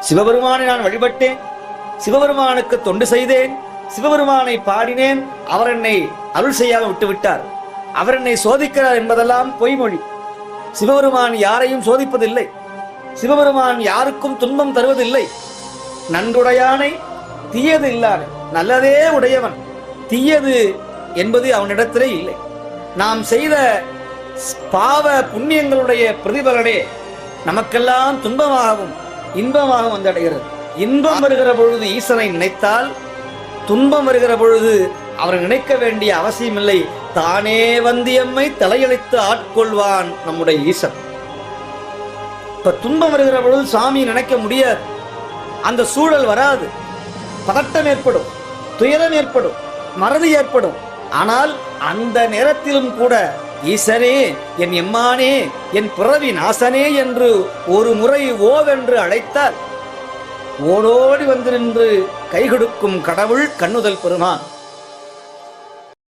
சிவபெருமானை நான் வழிபட்டேன், சிவபெருமானுக்கு தொண்டு செய்தேன், சிவபெருமானை பாடினேன், அவர் என்னை அருள் செய்யாமல் விட்டுவிட்டார், அவர் என்னை சோதிக்கிறார் என்பதெல்லாம் பொய்மொழி. சிவபெருமான் யாரையும் சோதிப்பதில்லை, சிவபெருமான் யாருக்கும் துன்பம் தருவதில்லை. நன்றுடையானை தீயது இல்லாத நல்லதே உடையவன், தீயது என்பது அவனிடத்திலே இல்லை. நாம் செய்த பாவ புண்ணியங்களுடைய பிரதிபலனே நமக்கெல்லாம் துன்பமாகவும் இன்பமாகவும் வந்தடைகிறது. இன்பம் வருகிற பொழுது ஈசனை நினைத்தால், துன்பம் வருகிற பொழுது அவரை நினைக்க வேண்டிய அவசியமில்லை. தானே வந்தியம்மை தலையளித்து ஆட்கொள்வான் நம்முடைய ஈசன். இப்ப துன்பம் வருகிற பொழுது சாமி நினைக்க முடியாது, அந்த சூழல் வராது. பதட்டம் ஏற்படும், துயரம் ஏற்படும், மறதி ஏற்படும். ஆனால் அந்த நேரத்திலும் கூட ஈசனே, என் எம்மானே, என் பிறவி நாசனே என்று ஒரு முறை ஓவென்று அழைத்தால் ஓடோடி வந்து நின்று கை கொடுக்கும் கடவுள் கண்ணுதல் பெருமான்.